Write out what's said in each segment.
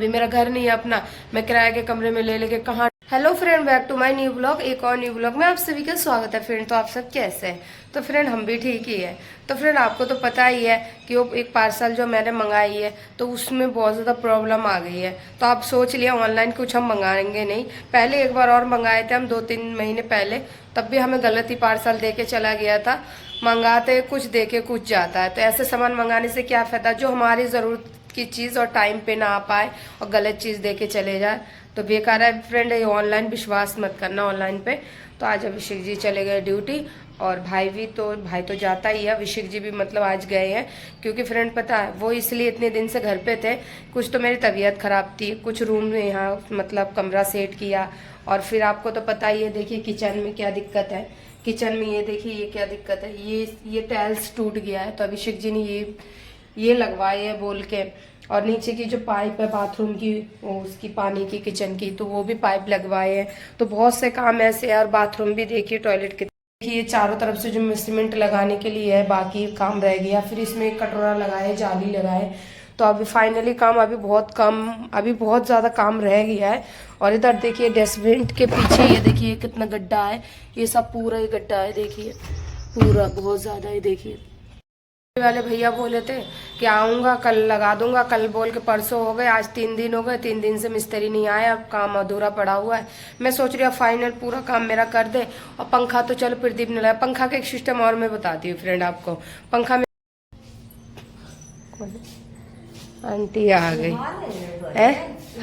अभी मेरा घर नहीं है अपना, मैं किराए के कमरे में ले लेके कहाँ। Hello friend, back to my new blog. एक और न्यू ब्लॉग में आप सभी का स्वागत है फ्रेंड। तो आप सब कैसे हैं? तो फ्रेंड हम भी ठीक ही है। तो फ्रेंड आपको तो पता ही है कि वो एक पार्सल जो मैंने मंगाई है तो उसमें बहुत ज़्यादा प्रॉब्लम आ गई है। तो आप सोच लिया ऑनलाइन कुछ हम मंगाएंगे नहीं। पहले एक बार और मंगाए थे हम 2-3 महीने पहले, तब भी हमें गलत ही पार्सल दे के चला गया था। मंगाते कुछ दे के कुछ जाता है, तो ऐसे सामान मंगाने से क्या फ़ायदा, जो हमारी ज़रूरत की चीज़ और टाइम पे ना आ पाए और गलत चीज़ दे के चले जाए तो बेकार है फ्रेंड। ये ऑनलाइन विश्वास मत करना ऑनलाइन पे। तो आज अभिषेक जी चले गए ड्यूटी और भाई तो जाता ही है। अभिषेक जी भी मतलब आज गए हैं क्योंकि फ्रेंड पता है वो इसलिए इतने दिन से घर पे थे। कुछ तो मेरी तबीयत खराब थी, कुछ रूम में यहाँ मतलब कमरा सेट किया और फिर आपको तो पता ही है। देखिए किचन में क्या दिक्कत है, किचन में ये देखिए ये क्या दिक्कत है, ये टाइल्स टूट गया है तो अभिषेक जी ने ये लगवाए है बोल के। और नीचे की जो पाइप है बाथरूम की, वो उसकी पानी की किचन की, तो वो भी पाइप लगवाए हैं। तो बहुत से काम ऐसे हैं। और बाथरूम भी देखिए, टॉयलेट के देखिए चारों तरफ से जो सीमेंट लगाने के लिए है, बाकी काम रह गया। फिर इसमें एक कटोरा लगाए, जाली लगाए। तो अभी फाइनली काम अभी बहुत ज़्यादा काम रह गया है। और इधर देखिए डस्टबिन के पीछे ये देखिए कितना गड्ढा है, ये सब पूरा ही गड्ढा है देखिए, पूरा बहुत ज़्यादा है। देखिए वाले भैया बोले थे कि आऊँगा कल लगा दूंगा, कल बोल के परसों हो गए, आज 3 दिन हो गए, 3 दिन से मिस्त्री नहीं आया, अब काम अधूरा पड़ा हुआ है। मैं सोच रही हूँ फाइनल पूरा काम मेरा कर दे। और पंखा तो चलो प्रदीप ने लगाया। पंखा का एक सिस्टम और मैं बताती हूँ फ्रेंड आपको। पंखा में आंटी आ गई है,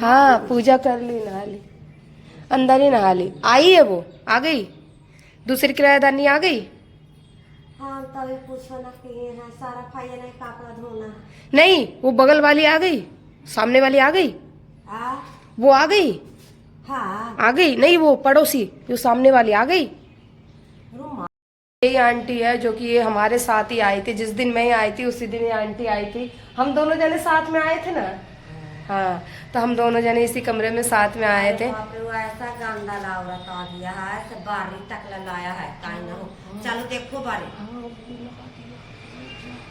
हाँ पूजा कर ली, नहा ली, अंदर ही नहा ली। आई है वो, आ गई दूसरी किराएदारनी आ गई। हाँ तभी पूछो ना कि है सारा खाइए नहीं, कपड़ा धोना नहीं वो बगल वाली आ गई, सामने वाली आ गई, आ वो आ गई। हाँ आ गई नहीं, वो पड़ोसी जो सामने वाली आ गई। रूम यही आंटी है जो कि ये हमारे साथ ही आई थी। जिस दिन मैं आई थी उसी दिन ये आंटी आई थी। हम दोनों जने साथ में आए थे ना। हाँ तो हम दोनों जने इसी कमरे में साथ में आए थे। वो ऐसा गंदा लावरा तो दिया है, सब बारी तक लाया है काई ना हो। चलो देखो बारी,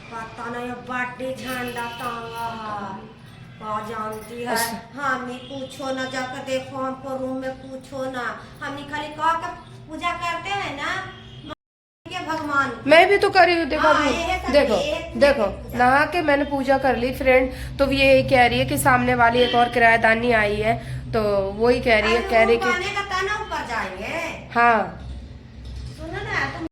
पता नहीं बर्थडे झंडा टांगा है, का जानती है। हमने पूछो ना, जाकर देखो हमको रूम में पूछो ना। हमने खाली कह के पूजा करते हैं ना के भगवान। मैं भी तो कर रही हूँ, देखो देखो नहा के मैंने पूजा कर ली फ्रेंड। तो वो यही कह रही है कि सामने वाली एक और किराएदारनी आई है, तो वही कह रही है कि हाँ सुनो ना, तुम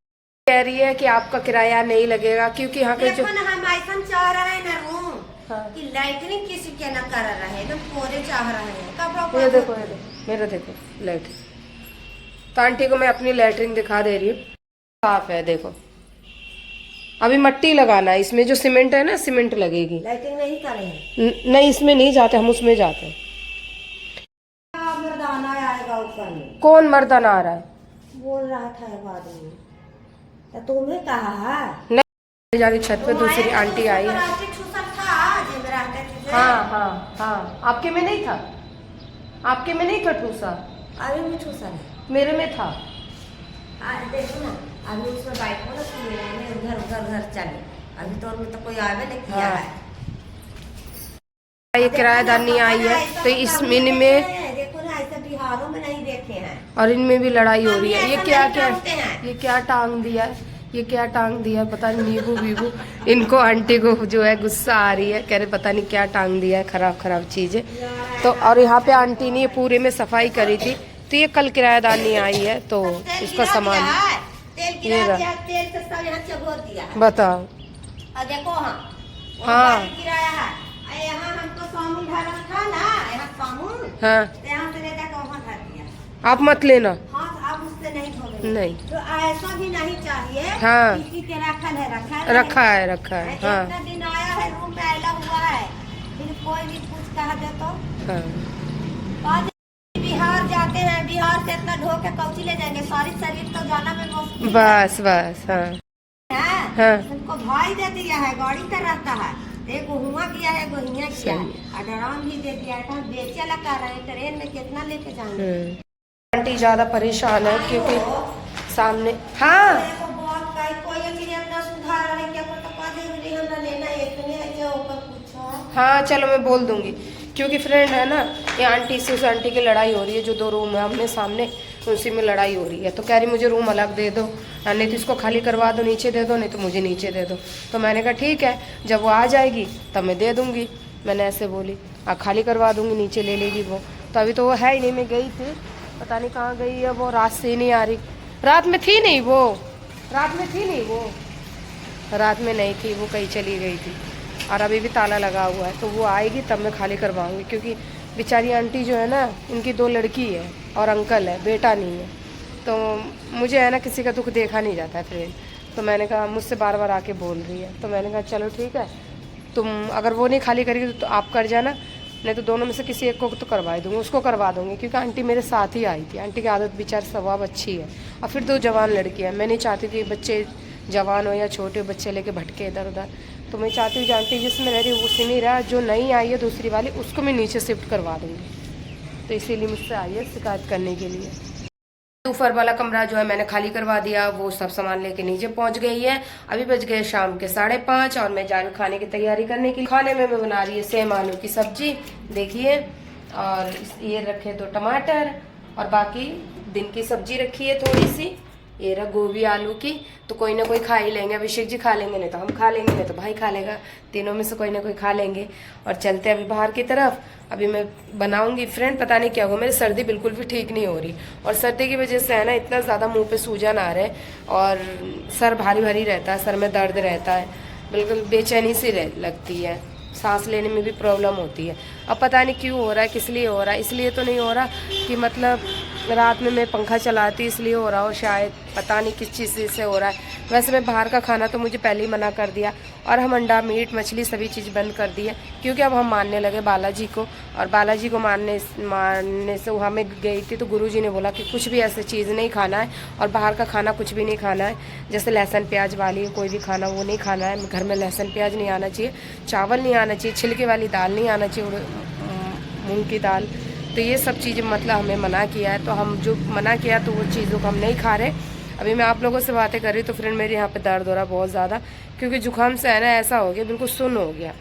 कह रही है कि आपका किराया नहीं लगेगा क्योंकि यहाँ के जो हम ऐसा चाह रहे हैं ना रूम, हाँ। कि लाइटनिंग किसी के ना कर रहे हैं, एकदम पूरे चाह रहे हैं कपड़ा। ये देखो मेरा देखो लैट्रिन। तो आंटी को मैं अपनी लैट्रिन दिखा दे रही हूँ, साफ है देखो। अभी मट्टी लगाना है, इसमें जो सीमेंट है ना, सीमेंट लगेगी। लाइटिंग नहीं करे नहीं इसमें नहीं जाते हम, उसमें जाते हैं। मर्दाना आएगा ऊपर में। कौन मर्दाना आ रहा है? बोल रहा था एक आदमी, तो तुम्हें कहा है नहीं जाके छत पे दूसरी आंटी आई है। हाँ हाँ हाँ, आपके में नहीं था, आपके में नहीं था ठूसा? अभी भी ठूसा है, मेरे मेरे में था। देखो ना अभी उसमें बैठो ना, उधर चले। अभी तो उनमें तो कोई आवे नहीं किया है। ये किराएदारनी आई है तो इस महीने में देखो ना, ऐसे बिहारों में नहीं देखे हैं। और इनमें भी लड़ाई हो रही है। ये क्या टांग दिया है, ये क्या टांग दिया है पता नहीं, नींबू वीबू। इनको आंटी को जो है गुस्सा आ रही है, कह रहे पता नहीं क्या टांग दिया है, खराब चीजें। तो और यहाँ पे आंटी ने पूरे में सफाई करी थी। तो ये कल किराएदारनी आई है तो इसका सामान तेल से सब यहाँ चबो दिया है। बताओ। और देखो हाँ गिराया है। यहाँ हमको सामुन भरा था ना, यहाँ सामुन, हाँ यहाँ से लेकर वहाँ धर दिया। आप मत लेना। हाँ आप उससे नहीं धोगे। नहीं तो ऐसा भी नहीं चाहिए। हाँ किसी के रखा है हाँ इतना दिन आया है, रूम में आयला हुआ है, फिर कोई भी कुछ कहा दे तो हाँ। बिहार जाते हैं, बिहार से इतना ढो के कौची ले जाएंगे, सारी शरीर तो जाना में मुश्किल बस हाँ हाँ। उनको भाई दे दिया है, गाड़ी तो रहता है, एक हुआ किया है, गोहिया किया है, अडराम भी दे दिया है। तो हम बेचे लगा रहे हैं, ट्रेन में कितना लेके जाएंगे। आंटी ज्यादा परेशान है क्योंकि सामने हाँ हाँ चलो मैं बोल दूंगी क्योंकि फ्रेंड है ना, ये आंटी से उस आंटी की लड़ाई हो रही है, जो 2 रूम है हमने सामने, उसी में लड़ाई हो रही है। तो कह रही मुझे रूम अलग दे दो, नहीं तो इसको खाली करवा दो, नीचे दे दो, नहीं तो मुझे नीचे दे दो। तो मैंने कहा ठीक है, जब वो आ जाएगी तब मैं दे दूँगी। मैंने ऐसे बोली, खाली करवा दूँगी, नीचे ले लेगी वो। तो अभी तो वो है ही नहीं। मैं गई थी, पता नहीं कहाँ गई है वो, रात से ही नहीं आ रही। रात में थी नहीं वो, रात में थी नहीं वो, रात में नहीं थी वो, कहीं चली गई थी। और अभी भी ताला लगा हुआ है, तो वो आएगी तब मैं खाली करवाऊँगी। क्योंकि बेचारी आंटी जो है ना, इनकी 2 लड़की है और अंकल है, बेटा नहीं है। तो मुझे है ना, किसी का दुख देखा नहीं जाता है फ्रेंड। तो मैंने कहा, मुझसे बार बार आके बोल रही है, तो मैंने कहा चलो ठीक है, तुम अगर वो नहीं खाली करेगी तो आप कर जाना, नहीं तो दोनों में से किसी एक को तो करवा दूँगी, उसको करवा दूँगी। क्योंकि आंटी मेरे साथ ही आई थी, आंटी की आदत विचार स्वभाव अच्छी है। और फिर 2 जवान लड़कियाँ, मैं नहीं चाहती थी बच्चे जवान हो या छोटे बच्चे लेके भटके इधर उधर। तो मैं चाहती हूँ आंटी जिसमें रह रही है उसी में रहा, जो नहीं आई है दूसरी वाली, उसको मैं नीचे शिफ्ट करवा दूँगी। तो इसीलिए मुझसे आई है शिकायत करने के लिए। ऊपर वाला कमरा जो है मैंने खाली करवा दिया, वो सब सामान लेके नीचे पहुंच गई है। अभी बज गए शाम के 5:30 और मैं जा रही हूँ खाने की तैयारी करने की। खाने में मैं बना रही है सेम आलू की सब्जी, देखिए। और ये रखे 2 टमाटर, और बाकी दिन की सब्जी रखी है थोड़ी सी, ये रहा गोभी आलू की। तो कोई ना कोई खा ही लेंगे, अभिषेक जी खा लेंगे, नहीं तो हम खा लेंगे, नहीं तो भाई खा लेगा, तीनों में से कोई ना कोई खा लेंगे। और चलते अभी बाहर की तरफ। अभी मैं बनाऊंगी फ्रेंड, पता नहीं क्या हुआ, मेरी सर्दी बिल्कुल भी ठीक नहीं हो रही। और सर्दी की वजह से है ना, इतना ज़्यादा मुंह पे सूजन आ रहा है और सर भारी भारी रहता है, सर में दर्द रहता है, बिल्कुल बेचैनी सी लगती है, सांस लेने में भी प्रॉब्लम होती है। अब पता नहीं क्यों हो रहा है, किस लिए हो रहा है। इसलिए तो नहीं हो रहा कि मतलब रात में मैं पंखा चलाती इसलिए हो रहा हो, शायद पता नहीं किस चीज़ से हो रहा है। वैसे मैं बाहर का खाना तो मुझे पहले ही मना कर दिया, और हम अंडा मीट मछली सभी चीज़ बंद कर दी है। क्योंकि अब हम मानने लगे बालाजी को, और बालाजी को मानने से वहाँ मैं गई थी तो गुरुजी ने बोला कि कुछ भी ऐसी चीज़ नहीं खाना है, और बाहर का खाना कुछ भी नहीं खाना है। जैसे लहसुन प्याज वाली कोई भी खाना वो नहीं खाना है, घर में लहसुन प्याज नहीं आना चाहिए, चावल नहीं आना चाहिए, छिलके वाली दाल नहीं आना चाहिए, मूंग की दाल। तो ये सब चीज़ें मतलब हमें मना किया है। तो हम जो मना किया तो वो चीज़ों को हम नहीं खा रहे। अभी मैं आप लोगों से बातें कर रही तो फ्रेंड मेरे यहाँ पे दर्द हो रहा बहुत ज़्यादा, क्योंकि जुकाम से है ना ऐसा हो गया, बिल्कुल सुन्न हो गया।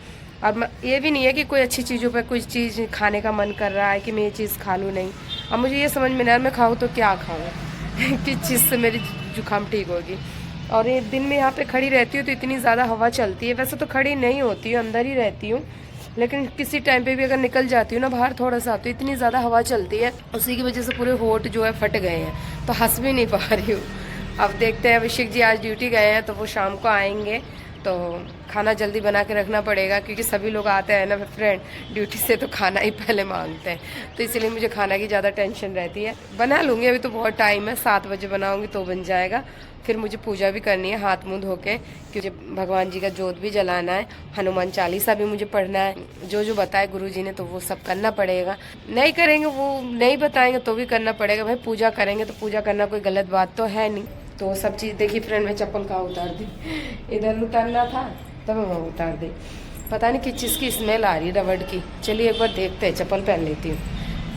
और ये भी नहीं है कि कोई अच्छी चीज़ों पर कुछ चीज़ खाने का मन कर रहा है कि मैं ये चीज़ खा लूँ, नहीं। अब मुझे ये समझ में नहीं आ रहा मैं खाऊँ तो क्या खाऊँ किस चीज़ से मेरी जुकाम ठीक होगी। और ये दिन में यहाँ पे खड़ी रहती हूँ तो इतनी ज़्यादा हवा चलती है, वैसे तो खड़ी नहीं होती हूँ, अंदर ही रहती हूँ, लेकिन किसी टाइम पे भी अगर निकल जाती हूँ ना बाहर थोड़ा सा, तो इतनी ज़्यादा हवा चलती है, उसी की वजह से पूरे होठ जो है फट गए हैं, तो हंस भी नहीं पा रही हूँ। अब देखते हैं, अभिषेक जी आज ड्यूटी गए हैं तो वो शाम को आएंगे, तो खाना जल्दी बना के रखना पड़ेगा, क्योंकि सभी लोग आते हैं ना फ्रेंड ड्यूटी से, तो खाना ही पहले मांगते हैं। तो इसीलिए मुझे खाना की ज़्यादा टेंशन रहती है। बना लूँगी, अभी तो बहुत टाइम है, 7 बजे बनाऊँगी तो बन जाएगा। फिर मुझे पूजा भी करनी है हाथ मुँह धो के, क्योंकि भगवान जी का जोत भी जलाना है, हनुमान चालीसा भी मुझे पढ़ना है, जो जो बताए गुरुजी ने तो वो सब करना पड़ेगा। नहीं करेंगे, वो नहीं बताएंगे तो भी करना पड़ेगा भाई, पूजा करेंगे तो पूजा करना कोई गलत बात तो है नहीं। तो सब चीज़ देखिए फ्रेंड, मैं चप्पल कहाँ उतार दी, इधर उतारना था तब मैं उतार दी। पता नहीं किस चीज़ की स्मेल आ रही है, रबड़ की। चलिए एक बार देखते हैं, चप्पल पहन लेती हूँ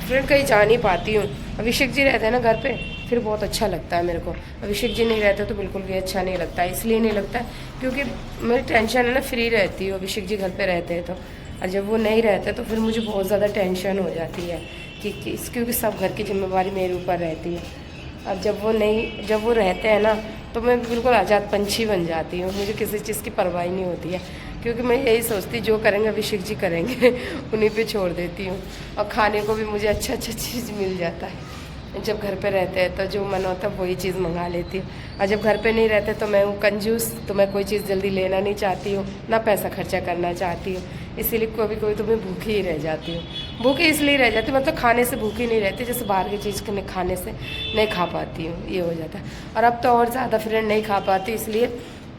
फ्रेंड, कहीं जा नहीं पाती हूँ। अभिषेक जी रहते हैं ना घर पे, फिर बहुत अच्छा लगता है मेरे को। अभिषेक जी नहीं रहते तो बिल्कुल भी अच्छा नहीं लगता है। इसलिए नहीं लगता क्योंकि मेरी टेंशन है ना, फ्री रहती हूँ अभिषेक जी घर पे रहते हैं तो। और जब वो नहीं रहते तो फिर मुझे बहुत ज़्यादा टेंशन हो जाती है कि क्योंकि सब घर की जिम्मेवारी मेरे ऊपर रहती है। और जब वो रहते हैं ना तो मैं बिल्कुल आज़ाद पंछी बन जाती हूँ, मुझे किसी चीज़ की परवाह नहीं होती है, क्योंकि मैं यही सोचती जो करेंगे अभिषेक जी करेंगे उन्हीं पे छोड़ देती हूँ। और खाने को भी मुझे अच्छा चीज़ मिल जाता है जब घर पे रहते हैं, तो जो मन होता है वही चीज़ मंगा लेती हूँ। और जब घर पे नहीं रहते तो मैं हूँ कंजूस, तो मैं कोई चीज़ जल्दी लेना नहीं चाहती हूँ, ना पैसा खर्चा करना चाहती हूँ। इसीलिए कभी कभी तो मैं भूखी ही रह जाती हूँ। भूखी इसलिए रह जाती हूँ, मतलब खाने से भूखी नहीं रहती, जैसे बाहर की चीज़ खाने से नहीं खा पाती हूँ, ये हो जाता है। और अब तो और ज़्यादा फ्रेंड नहीं खा पाती, इसलिए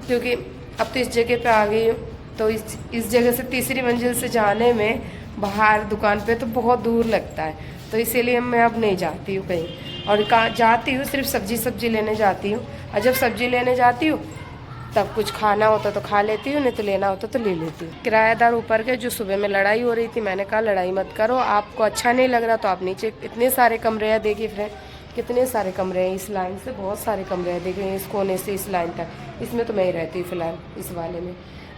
क्योंकि अब तो इस जगह पे आ गई हूँ, तो इस जगह से तीसरी मंजिल से जाने में बाहर दुकान पे तो बहुत दूर लगता है, तो इसीलिए मैं अब नहीं जाती हूँ कहीं। और जाती हूँ सिर्फ सब्जी लेने जाती हूँ, और जब सब्जी लेने जाती हूँ तब कुछ खाना होता तो खा लेती हूँ, नहीं तो लेना होता तो ले लेती हूँ। किराएदार ऊपर के जो सुबह में लड़ाई हो रही थी, मैंने कहा लड़ाई मत करो, आपको अच्छा नहीं लग रहा तो आप नीचे, इतने सारे कमरे हैं, देखिए फ्रेंड कितने सारे कमरे हैं, इस लाइन से बहुत सारे कमरे हैं, देखिए इस कोने से इस लाइन तक। इसमें तो मैं ही रहती हूँ फिलहाल, इस वाले में।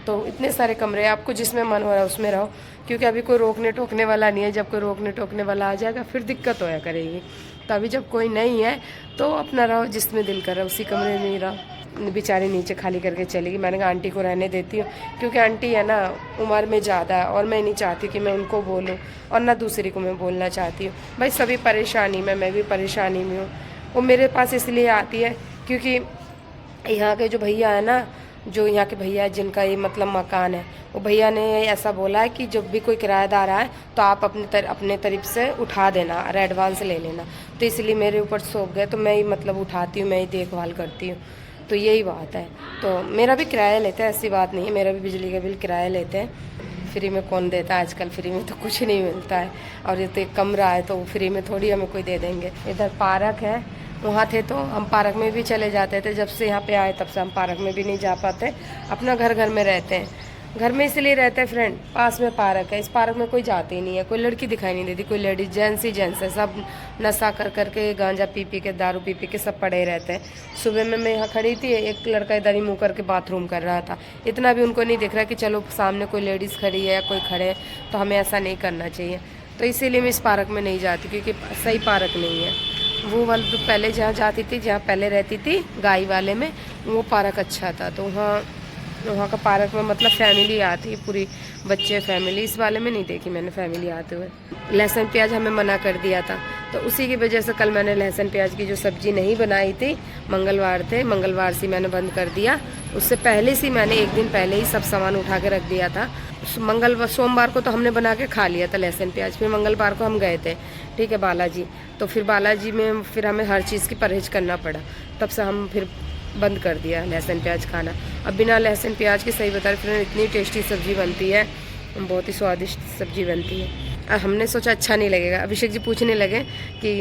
तो इतने सारे कमरे हैं, आपको जिसमें मन हो रहा है उसमें रहो, क्योंकि अभी कोई रोकने टोकने वाला नहीं है। जब कोई रोकने टोकने वाला आ जाएगा फिर दिक्कत होया करेगी। तो अभी जब कोई नहीं है तो अपना रहो, जिसमें दिल कर रहा है उसी कमरे में ही रहो। बेचारी नीचे खाली करके चलेगी, मैंने कहा आंटी को रहने देती हूँ, क्योंकि आंटी है ना उम्र में ज़्यादा है और मैं नहीं चाहती कि मैं उनको बोलूँ और ना दूसरी को मैं बोलना चाहती हूँ। भाई सभी परेशानी में, मैं भी परेशानी में हूँ। वो मेरे पास इसलिए आती है क्योंकि यहाँ के जो भैया है ना, जो यहाँ के भैया जिनका ये मतलब मकान है, वो भैया ने ऐसा बोला है कि जब भी कोई किराएदार आए तो आप अपने तरफ से उठा देना और एडवांस ले लेना। तो इसलिए मेरे ऊपर सौंप गए, तो मैं ही मतलब उठाती हूँ, मैं ही देखभाल करती हूँ। तो यही बात है। तो मेरा भी किराया लेते हैं, ऐसी बात नहीं है, मेरा भी बिजली का बिल किराया लेते हैं। फ्री में कौन देता है आजकल, फ्री में तो कुछ नहीं मिलता है। और ये तो एक कमरा है तो फ्री में थोड़ी हमें कोई दे देंगे। इधर पार्क है, वहाँ थे तो हम पार्क में भी चले जाते थे। जब से यहाँ पे आए तब से हम पार्क में भी नहीं जा पाते, अपना घर में रहते हैं। घर में इसलिए रहते हैं फ्रेंड, पास में पार्क है, इस पार्क में कोई जाते ही नहीं है, कोई लड़की दिखाई नहीं देती, कोई लेडीज, जेंट्स ही जेंट्स है। सब नशा कर के, गांजा पी के, दारू पी के सब पड़े रहते हैं। सुबह में मैं यहाँ खड़ी थी, एक लड़का इधर ही मुँह करके बाथरूम कर रहा था। इतना भी उनको नहीं दिख रहा कि चलो सामने कोई लेडीज़ खड़ी है या कोई खड़े है, तो हमें ऐसा नहीं करना चाहिए। तो इसीलिए मैं इस पार्क में नहीं जाती, क्योंकि सही पार्क नहीं है। वो वाला तो पहले जहाँ जाती थी, जहाँ पहले रहती थी गाय वाले में, वो पार्क अच्छा था। तो वहाँ का पार्क में मतलब फैमिली आती, पूरी बच्चे फैमिली। इस वाले में नहीं देखी मैंने फैमिली आते हुए। लहसुन प्याज हमें मना कर दिया था, तो उसी की वजह से कल मैंने लहसुन प्याज की जो सब्ज़ी नहीं बनाई थी, मंगलवार थे, मंगलवार से मैंने बंद कर दिया। उससे पहले से मैंने एक दिन पहले ही सब सामान उठा के रख दिया था। सोमवार को तो हमने बना के खा लिया था लहसुन प्याज। फिर मंगलवार को हम गए थे, ठीक है, बालाजी। तो फिर बालाजी में फिर हमें हर चीज़ की परहेज करना पड़ा, तब से हम फिर बंद कर दिया लहसुन प्याज खाना। अब बिना लहसुन प्याज के, सही बता रही फ्रेंड, इतनी टेस्टी सब्ज़ी बनती है, बहुत ही स्वादिष्ट सब्ज़ी बनती है। हमने सोचा अच्छा नहीं लगेगा। अभिषेक जी पूछने लगे कि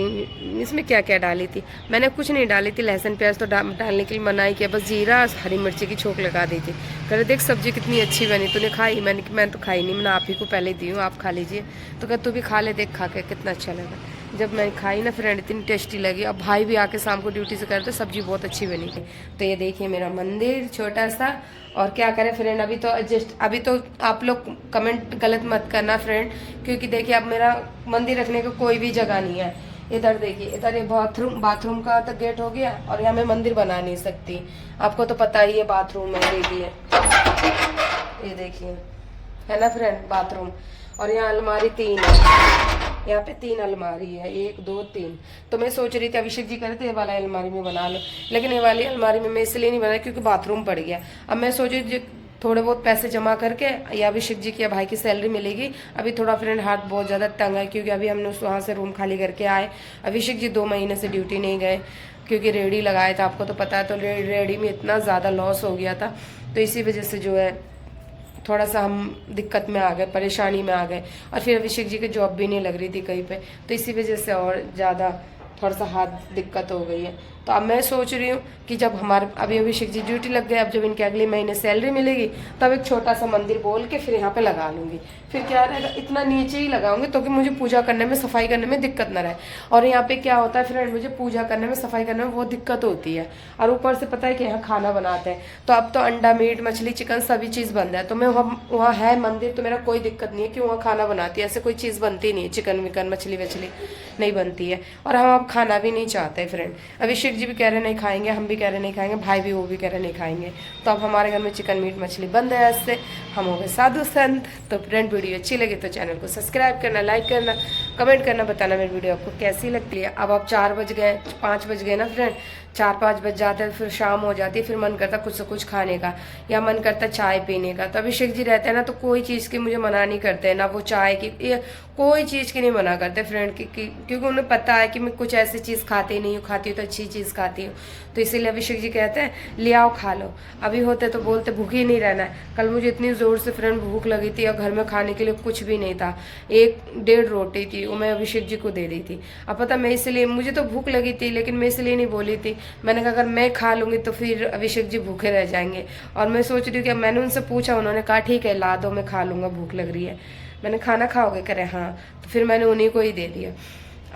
इसमें क्या क्या डाली थी। मैंने कुछ नहीं डाली थी, लहसुन प्याज तो डालने के लिए मना ही किया, बस जीरा हरी मिर्ची की छोंक लगा दी थी। कह रहे देख सब्जी कितनी अच्छी बनी, तूने खाई? मैं तो खाई नहीं, मैंने आप ही को पहले दी हूँ, आप खा लीजिए। तो कह तू भी खा ले, देख खा के कितना अच्छा लगा। जब मैं खाई ना फ्रेंड, इतनी टेस्टी लगी। अब भाई भी आके शाम को ड्यूटी से कह रहे थे सब्जी बहुत अच्छी बनी थी। तो ये देखिए मेरा मंदिर छोटा सा, और क्या करें फ्रेंड, अभी तो आप लोग कमेंट गलत मत करना फ्रेंड, क्योंकि देखिए अब मेरा मंदिर रखने का कोई भी जगह नहीं है। इधर देखिए, इधर ये बाथरूम का तो गेट हो गया, और यहाँ मैं मंदिर बना नहीं सकती, आपको तो पता ही है। बाथरूम है, देखिए, ये देखिए, है ना फ्रेंड बाथरूम। और यहाँ अलमारी 3 है, यहाँ पे 3 अलमारी है, 1 2 3। तो मैं सोच रही थी, अभिषेक जी कह रहे थे ये वाला अलमारी में बना लो, लेकिन ये वाली अलमारी में मैं इसलिए नहीं बनाई क्योंकि बाथरूम पड़ गया। अब मैं सोच रही थी थोड़े बहुत पैसे जमा करके, या अभिषेक जी की या भाई की सैलरी मिलेगी। अभी थोड़ा फ्रेंड हाथ बहुत ज़्यादा तंग है, क्योंकि अभी हमने वहाँ से रूम खाली करके आए। अभिषेक जी 2 महीने से ड्यूटी नहीं गए, क्योंकि रेडी लगाया था, आपको तो पता है। तो रेडी में इतना ज़्यादा लॉस हो गया था, तो इसी वजह से जो है थोड़ा सा हम दिक्कत में आ गए, परेशानी में आ गए। और फिर अभिषेक जी की जॉब भी नहीं लग रही थी कहीं पे, तो इसी वजह से और ज़्यादा थोड़ा सा हाथ दिक्कत हो गई है। तो अब मैं सोच रही हूँ कि जब हमारे अभी अभिषेक जी ड्यूटी लग गए, अब जब इनके अगले महीने सैलरी मिलेगी, तब एक छोटा सा मंदिर बोल के फिर यहाँ पे लगा लूँगी। फिर क्या रहेगा, इतना नीचे ही लगाऊंगी तो कि मुझे पूजा करने में, सफाई करने में दिक्कत ना रहे। और यहाँ पे क्या होता है फ्रेंड, मुझे पूजा करने में, सफाई करने में बहुत दिक्कत होती है। और ऊपर से पता है कि यहाँ खाना बनाते हैं, तो अब तो अंडा मीट मछली चिकन सभी चीज़ बन है। तो मैं वहाँ है मंदिर, तो मेरा कोई दिक्कत नहीं है कि वहाँ खाना बनाती है, ऐसे कोई चीज़ बनती नहीं है, चिकन विकन मछली वछली नहीं बनती है। और हम अब खाना भी नहीं चाहते फ्रेंड। अभिषेक जी भी कह रहे नहीं खाएंगे, हम भी कह रहे नहीं खाएंगे, भाई भी वो भी कह रहे नहीं खाएंगे। तो अब हमारे घर में चिकन मीट मछली बंद है, इससे हम हो गए साधु संत। तो फ्रेंड वीडियो अच्छी लगी तो चैनल को सब्सक्राइब करना, लाइक करना, कमेंट करना, बताना मेरी वीडियो आपको कैसी लगती है। अब 4 बज गए, 5 बज गए ना फ्रेंड, 4-5 बज जाते हैं, फिर शाम हो जाती है, फिर मन करता कुछ से कुछ खाने का, या मन करता चाय पीने का। तो अभिषेक जी रहते हैं ना, तो कोई चीज़ की मुझे मना नहीं करते हैं, ना वो चाय की, कोई चीज़ की नहीं मना करते फ्रेंड की, क्योंकि उन्हें पता है कि मैं कुछ ऐसी चीज़ खाती नहीं हूँ, खाती हूँ तो अच्छी चीज़ खाती हूँ। तो इसीलिए अभिषेक जी कहते हैं ले आओ खा लो। अभी होते तो बोलते भूख ही नहीं रहना है। कल मुझे इतनी ज़ोर से फ्रेंड भूख लगी थी, और घर में खाने के लिए कुछ भी नहीं था, 1-1.5 रोटी थी, वो मैं अभिषेक जी को दे दी थी। अब पता, मैं इसलिए, मुझे तो भूख लगी थी, लेकिन मैं इसलिए नहीं बोली थी। मैंने कहा अगर मैं खा लूँगी तो फिर अभिषेक जी भूखे रह जाएंगे। और मैं सोच रही हूँ कि मैंने उनसे पूछा, उन्होंने कहा ठीक है ला दो, मैं खा लूँगा, भूख लग रही है। मैंने खाना खाओगे, करे हाँ, तो फिर मैंने उन्हीं को ही दे दिया।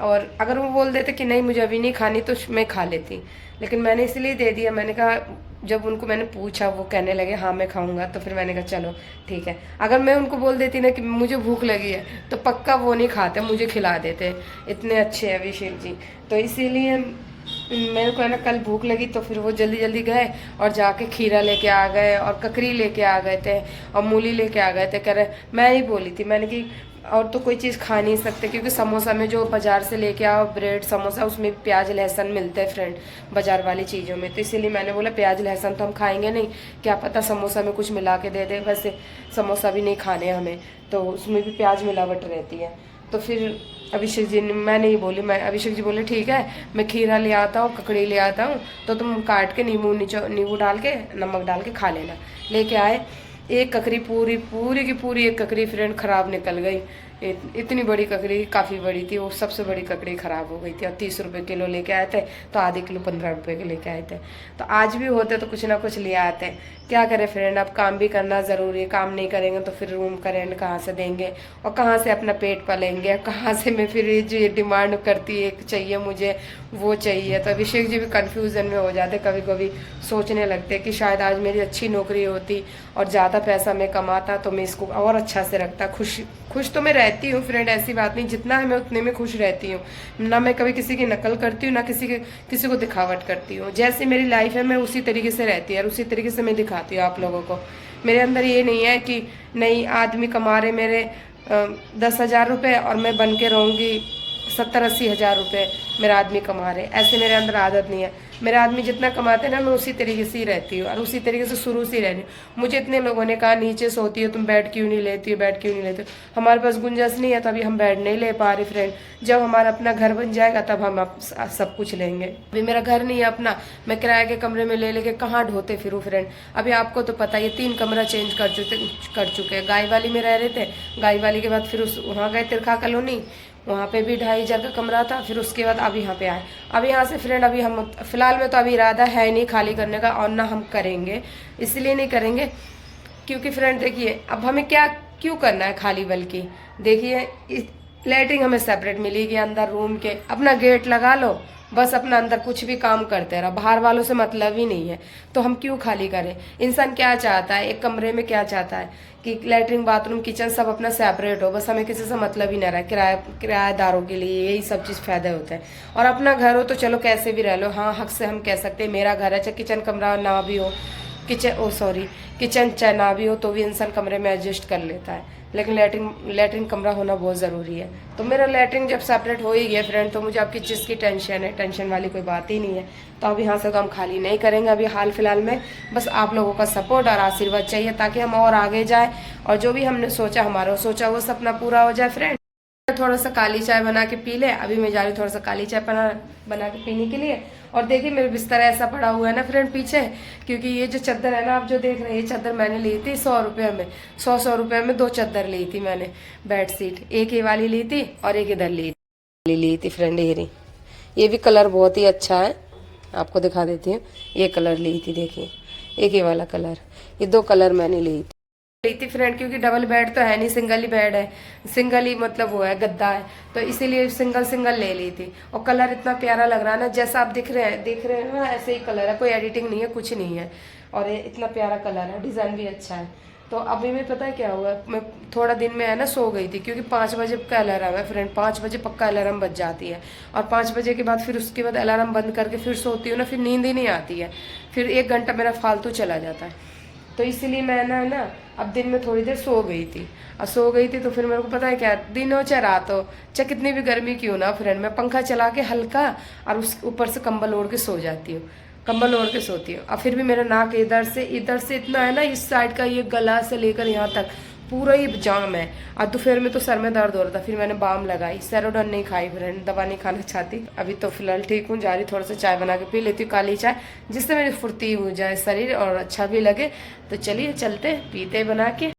और अगर वो बोल देते कि नहीं मुझे अभी नहीं खानी तो मैं खा लेती, लेकिन मैंने इसलिए दे दिया। मैंने कहा, जब उनको मैंने पूछा वो कहने लगे हाँ मैं खाऊंगा, तो फिर मैंने कहा चलो ठीक है। अगर मैं उनको बोल देती ना कि मुझे भूख लगी है तो पक्का वो नहीं खाते, मुझे खिला देते। इतने अच्छे हैं अभिषेक जी। तो इसीलिए मेरे को है ना कल भूख लगी तो फिर वो जल्दी जल्दी गए और जाके खीरा लेके आ गए और ककड़ी लेके आ गए थे और मूली लेके आ गए थे। कह रहे, मैं ही बोली थी, मैंने कि और तो कोई चीज़ खा नहीं सकते, क्योंकि समोसा में जो बाजार से लेके आओ ब्रेड समोसा उसमें प्याज लहसुन मिलते हैं फ्रेंड, बाजार वाली चीज़ों में। तो इसीलिए मैंने बोला प्याज लहसुन तो हम खाएंगे नहीं, क्या पता समोसा में कुछ मिला के दे दे। वैसे समोसा भी नहीं खाने हमें, तो उसमें भी प्याज मिलावट रहती है। तो फिर अभिषेक जी ने, मैं नहीं बोली, मैं अभिषेक जी बोले ठीक है मैं खीरा ले आता हूँ ककड़ी ले आता हूँ, तो तुम काट के नींबू डाल के नमक डाल के खा लेना। लेके आए, एक ककड़ी पूरी की पूरी एक ककड़ी फ्रेंड खराब निकल गई। इतनी बड़ी ककड़ी, काफ़ी बड़ी थी वो, सबसे बड़ी ककड़ी खराब हो गई थी। और 30 रुपये किलो लेके आए थे, तो आधे किलो 15 रुपये के लेके आए थे। तो आज भी होते तो कुछ ना कुछ ले आते। क्या करें फ्रेंड, अब काम भी करना ज़रूरी है। काम नहीं करेंगे तो फिर रूम का रेंट कहाँ से देंगे और कहाँ से अपना पेट पालेंगे, कहाँ से मैं फिर जो ये डिमांड करती है चाहिए मुझे वो चाहिए। तो अभिषेक जी भी कन्फ्यूज़न में हो जाते, कभी कभी सोचने लगते कि शायद आज मेरी अच्छी नौकरी होती और ज़्यादा पैसा मैं कमाता तो मैं इसको और अच्छा से रखता। खुश तो मैं रहती हूँ फ्रेंड, ऐसी बात नहीं, जितना है मैं उतने में खुश रहती हूँ ना। मैं कभी किसी की नकल करती हूँ ना किसी को दिखावट करती हूँ। जैसी मेरी लाइफ है मैं उसी तरीके से रहती है और उसी तरीके से मैं दिखाती हूँ आप लोगों को। मेरे अंदर ये नहीं है कि नहीं आदमी कमा रहे मेरे 10,000 रुपये और मैं बन के रहूँगी 70-80 हज़ार रुपये मेरा आदमी कमा रहे, ऐसे मेरे अंदर आदत नहीं है। मेरा आदमी जितना कमाते हैं ना मैं उसी तरीके से ही रहती हूँ और उसी तरीके से शुरू से ही रहनी हूँ। मुझे इतने लोगों ने कहा नीचे सोती हो तुम, बेड क्यों नहीं लेती हो, बेड क्यों नहीं लेती हो। हमारे पास गुंजाइश नहीं है तो अभी हम बेड नहीं ले पा रहे फ्रेंड। जब हमारा अपना घर बन जाएगा तब हम सब कुछ लेंगे। अभी मेरा घर नहीं है अपना, मैं किराए के कमरे में ले लेके कहाँ ढोते फिरूँ फ्रेंड। अभी आपको तो पता है 3 कमरा चेंज कर चुके हैं। गाय वाली में रह रहे थे, गाय वाली के बाद फिर वहाँ गए तिरखा कॉलोनी, वहाँ पे भी 2,500 का कमरा था। फिर उसके बाद अब यहाँ पे आए। अब यहाँ से फ्रेंड अभी हम फिलहाल में तो अभी इरादा है नहीं खाली करने का और ना हम करेंगे। इसलिए नहीं करेंगे क्योंकि फ्रेंड देखिए अब हमें क्यों करना है खाली, बल्कि देखिए लेटरिन हमें सेपरेट मिलेगी अंदर रूम के, अपना गेट लगा लो बस, अपना अंदर कुछ भी काम करते रहो, बाहर वालों से मतलब ही नहीं है। तो हम क्यों खाली करें। इंसान क्या चाहता है, एक कमरे में क्या चाहता है कि लेटरिन बाथरूम किचन सब अपना सेपरेट हो, बस हमें किसी से मतलब ही ना रहा। किराएदारों के लिए यही सब चीज़ फायदे होते हैं। और अपना घर हो तो चलो कैसे भी रह लो, हाँ हक से हम कह सकते हैं मेरा घर है, चाहे किचन कमरा ना भी हो, किचन चाहे ना भी हो तो भी इंसान कमरे में एडजस्ट कर लेता है। लेकिन लेटरिन कमरा होना बहुत ज़रूरी है। तो मेरा लेटरिन जब सेपरेट हो ही गया फ्रेंड, तो मुझे आपकी चीज़ की टेंशन है, टेंशन वाली कोई बात ही नहीं है। तो अब यहाँ से तो हम खाली नहीं करेंगे अभी हाल फिलहाल में। बस आप लोगों का सपोर्ट और आशीर्वाद चाहिए ताकि हम और आगे जाए और जो भी हमने सोचा, हमारा सोचा वो सपना पूरा हो जाए फ्रेंड। थोड़ा सा काली चाय बना के पी ले। अभी मैं जा रही थोड़ा सा काली चाय बना के पीने के लिए। और देखिए मेरा बिस्तर ऐसा पड़ा हुआ है ना फ्रेंड पीछे, क्योंकि ये जो चादर है ना आप जो देख रहे हैं, ये चादर मैंने ली थी 100 रुपये में। 100 रुपये में 2 चादर ली थी मैंने, बेड शीट। एक ये वाली ली थी और एक इधर ली थी फ्रेंड। ये भी कलर बहुत ही अच्छा है, आपको दिखा देती हूँ। ये कलर ली थी, देखिए एक ये वाला कलर, ये 2 कलर मैंने ली थी फ्रेंड, क्योंकि डबल बेड तो है नहीं, सिंगल ही बेड है, सिंगल ही मतलब वो है गद्दा है, तो इसीलिए सिंगल ले ली थी। और कलर इतना प्यारा लग रहा है ना, जैसा आप देख रहे हैं ना ऐसे ही कलर है, कोई एडिटिंग नहीं है, कुछ नहीं है। और ये इतना प्यारा कलर है, डिज़ाइन भी अच्छा है। तो अभी में पता है क्या हुआ, मैं थोड़ा दिन में है ना सो गई थी, क्योंकि 5 बजे का अलार्म है फ्रेंड, 5 बजे पक्का अलार्म बज जाती है। और 5 बजे के बाद फिर उसके बाद अलार्म बंद करके फिर सोती हूँ ना, फिर नींद ही नहीं आती है, फिर 1 घंटा मेरा फालतू चला जाता है। तो इसीलिए मैं ना अब दिन में थोड़ी देर सो गई थी। और सो गई थी तो फिर मेरे को पता है क्या, दिन हो चाहे रात हो, चाहे कितनी भी गर्मी क्यों ना फ्रेंड, मैं पंखा चला के हल्का और उस ऊपर से कंबल ओढ़ के सो जाती हूँ, कंबल ओढ़ के सोती हूँ। और फिर भी मेरा नाक इधर से इतना है ना, इस साइड का ये गला से लेकर यहाँ तक पूरा ही जाम है। और दोपहर में तो सर में दर्द हो रहा था, फिर मैंने बाम लगाई, सेरोडोन नहीं खाई फ्रेंड, दवा नहीं खाना चाहती। अभी तो फिलहाल ठीक हूँ, जा रही थोड़ा सा चाय बना के पी लेती हूँ, काली चाय, जिससे मेरी फुर्ती हो जाए शरीर और अच्छा भी लगे। तो चलिए चलते पीते बना के।